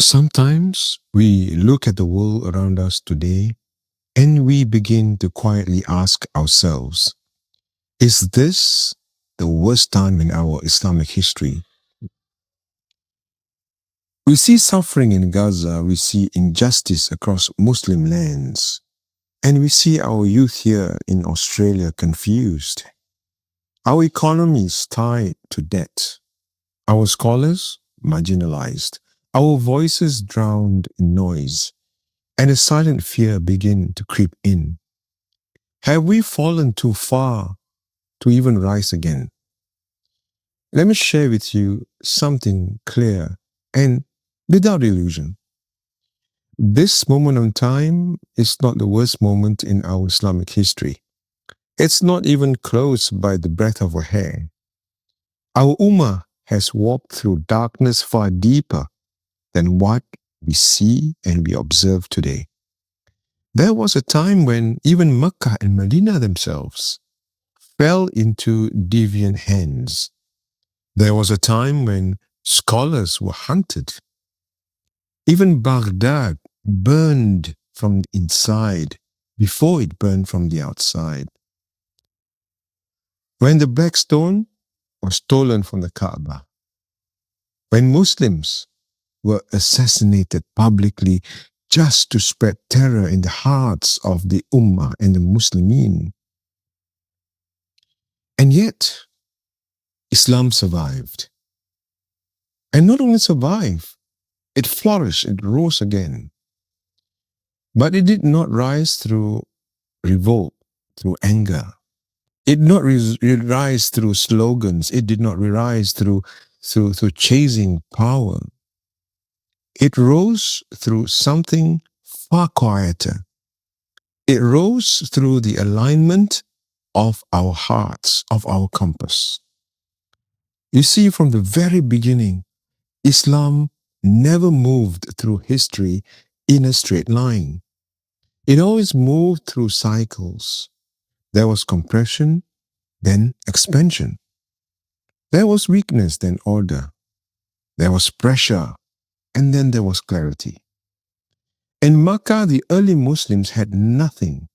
Sometimes we look at the world around us today and we begin to quietly ask ourselves, is this the worst time in our Islamic history? We see suffering in Gaza, we see injustice across Muslim lands, and we see our youth here in Australia confused. Our economy is tied to debt, our scholars marginalized, our voices drowned in noise, and a silent fear begin to creep in. Have we fallen too far to even rise again? Let me share with you something clear and without illusion. This moment of time is not the worst moment in our Islamic history. It's not even close by the breadth of a hair. Our Ummah has walked through darkness far deeper than what we see and we observe today. There was a time when even Mecca and Medina themselves fell into deviant hands. There was a time when scholars were hunted. Even Baghdad burned from the inside before it burned from the outside. When the black stone was stolen from the Kaaba, when Muslims were assassinated publicly just to spread terror in the hearts of the Ummah and the Muslimin. And yet, Islam survived. And not only survived, it flourished, it rose again. But it did not rise through revolt, through anger. It did not rise through slogans. It did not rise through chasing power. It rose through something far quieter. It rose through the alignment of our hearts, of our compass. You see, from the very beginning, Islam never moved through history in a straight line. It always moved through cycles. There was compression, then expansion. There was weakness, then order. There was pressure, and then there was clarity. In Mecca, the early Muslims had nothing.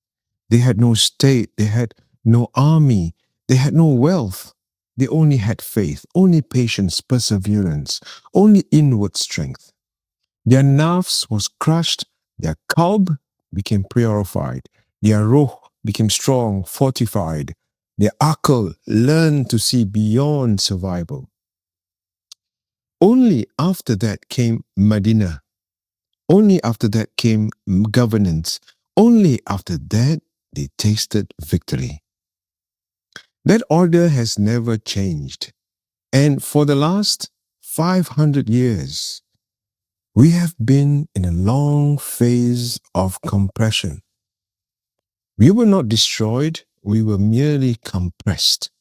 They had no state, they had no army, they had no wealth. They only had faith, only patience, perseverance, only inward strength. Their nafs was crushed, their qalb became purified, their ruh became strong, fortified, their aql learned to see beyond survival. Only after that came Madinah. Only after that came governance. Only after that they tasted victory. That order has never changed. And for the last 500 years, we have been in a long phase of compression. We were not destroyed, we were merely compressed.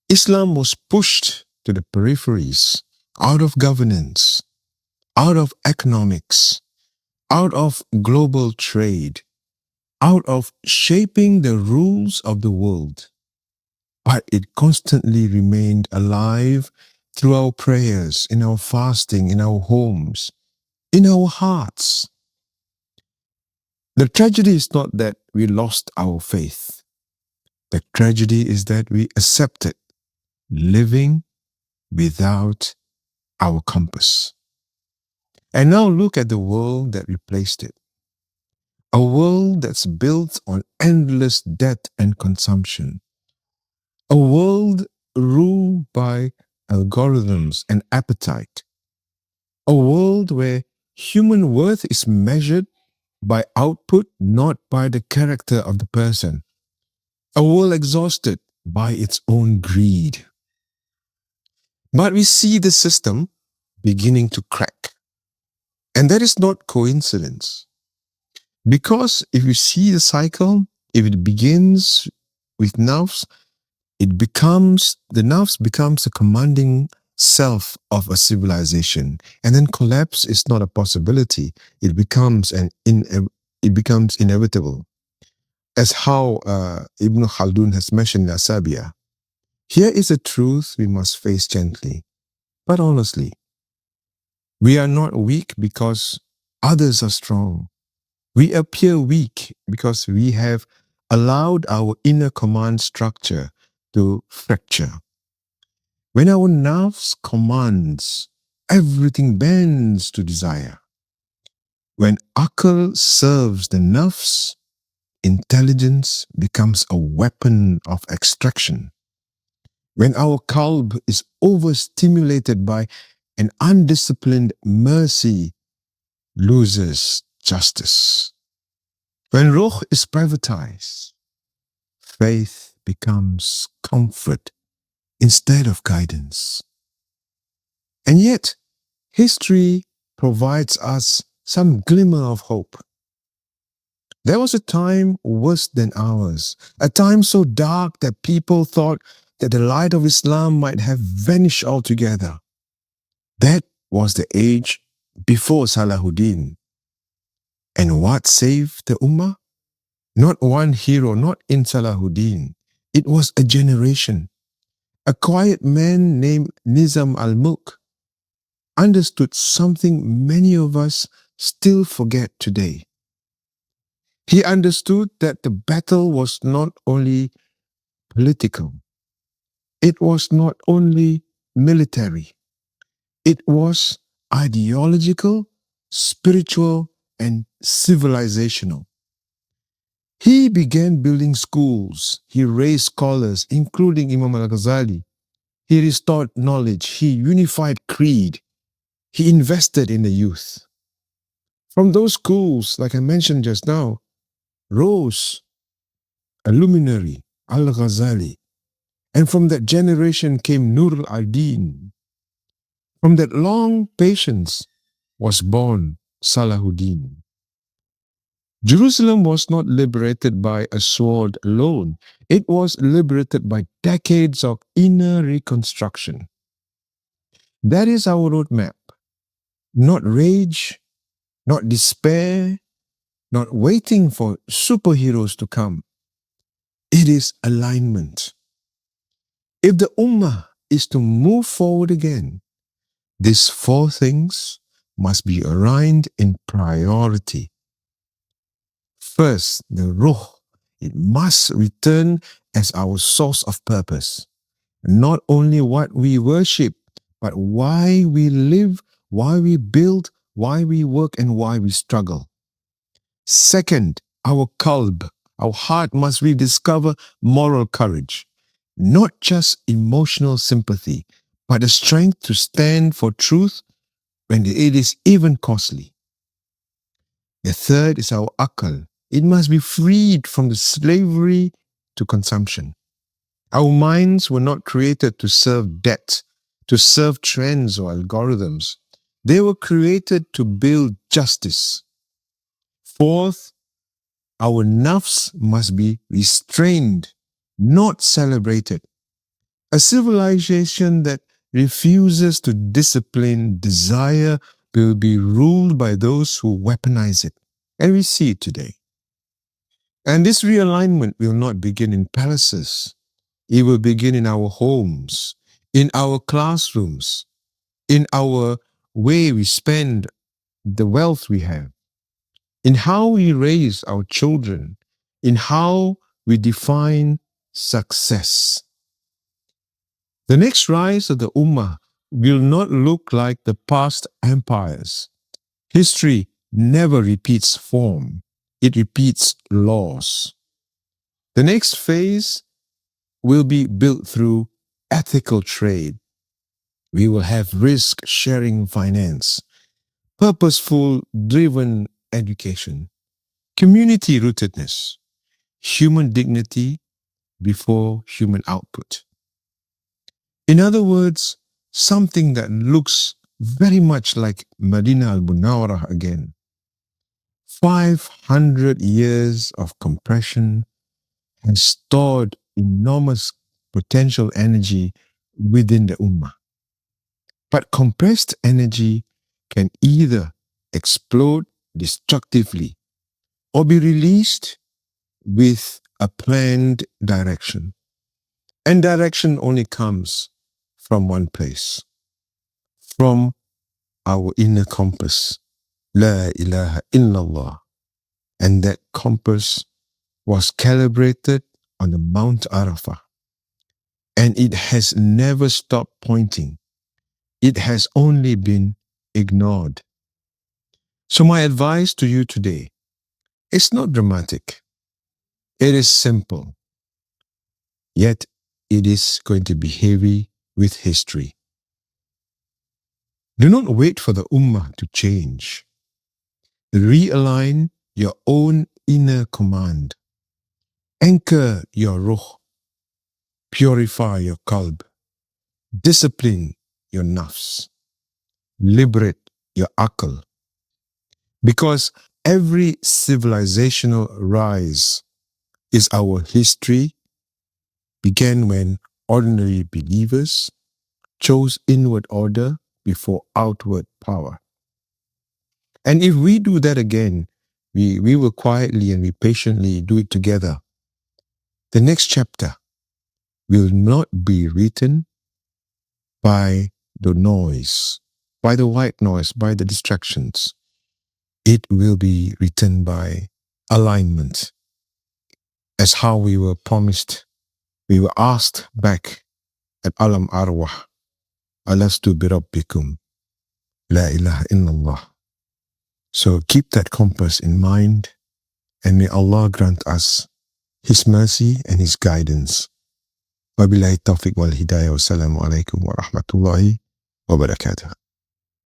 Islam was pushed to the peripheries, out of governance, out of economics, out of global trade, out of shaping the rules of the world. But it constantly remained alive through our prayers, in our fasting, in our homes, in our hearts. The tragedy is not that we lost our faith. The tragedy is that we accepted living without our compass. And now look at the world that replaced it. A world that's built on endless debt and consumption. A world ruled by algorithms and appetite. A world where human worth is measured by output, not by the character of the person. A world exhausted by its own greed. But we see the system beginning to crack. And that is not coincidence. Because if you see the cycle, if it begins with nafs, the nafs becomes a commanding self of a civilization. And then collapse is not a possibility. It becomes inevitable. As how Ibn Khaldun has mentioned in Asabia. Here is a truth we must face gently, but honestly. We are not weak because others are strong. We appear weak because we have allowed our inner command structure to fracture. When our nafs commands, everything bends to desire. When akal serves the nafs, intelligence becomes a weapon of extraction. When our qalb is overstimulated by an undisciplined mercy, loses justice. When ruh is privatized, faith becomes comfort instead of guidance. And yet, history provides us some glimmer of hope. There was a time worse than ours, a time so dark that people thought that the light of Islam might have vanished altogether. That was the age before Salahuddin. And what saved the Ummah? Not one hero, not in Salahuddin. It was a generation. A quiet man named Nizam al-Mulk understood something many of us still forget today. He understood that the battle was not only political, it was not only military, it was ideological, spiritual, and civilisational. He began building schools. He raised scholars, including Imam al-Ghazali. He restored knowledge. He unified creed. He invested in the youth. From those schools, like I mentioned just now, rose a luminary, al-Ghazali. And from that generation came Nur al-Din. From that long patience was born Salahuddin. Jerusalem was not liberated by a sword alone. It was liberated by decades of inner reconstruction. That is our roadmap. Not rage, not despair, not waiting for superheroes to come. It is alignment. If the Ummah is to move forward again, these four things must be aligned in priority. First, the ruh. It must return as our source of purpose. Not only what we worship, but why we live, why we build, why we work, and why we struggle. Second, our qalb. Our heart must rediscover moral courage. Not just emotional sympathy, but the strength to stand for truth when it is even costly. The third is our akal. It must be freed from the slavery to consumption. Our minds were not created to serve debt, to serve trends or algorithms. They were created to build justice. Fourth, our nafs must be restrained, not celebrated. A civilization that refuses to discipline desire will be ruled by those who weaponize it. And we see it today. And this realignment will not begin in palaces. It will begin in our homes, in our classrooms, in our way we spend the wealth we have, in how we raise our children, in how we define success. The next rise of the Ummah will not look like the past empires. History never repeats form, it repeats laws. The next phase will be built through ethical trade. We will have risk-sharing finance, purposeful driven education, community rootedness, human dignity before human output. In other words, something that looks very much like Madinah al-Munawwarah again. 500 years of compression has stored enormous potential energy within the Ummah. But compressed energy can either explode destructively or be released with a planned direction. And direction only comes from one place, from our inner compass, La ilaha illallah. And that compass was calibrated on the Mount Arafah. And it has never stopped pointing. It has only been ignored. So my advice to you today, it's not dramatic. It is simple. Yet it is going to be heavy with history. Do not wait for the Ummah to change. Realign your own inner command. Anchor your ruh. Purify your qalb. Discipline your nafs. Liberate your aql. Because every civilisational rise is our history began when ordinary believers chose inward order before outward power. And if we do that again, we will quietly and we patiently do it together. The next chapter will not be written by the noise, by the white noise, by the distractions. It will be written by alignment, as how we were promised, we were asked back at Alam Arwah, Alastu bi Rabbikum, La ilaha illallah. So keep that compass in mind, and may Allah grant us His mercy and His guidance. Wabillahi tawfiq wal hidayah. Wassalamu alaikum wa rahmatullahi wa barakatuh.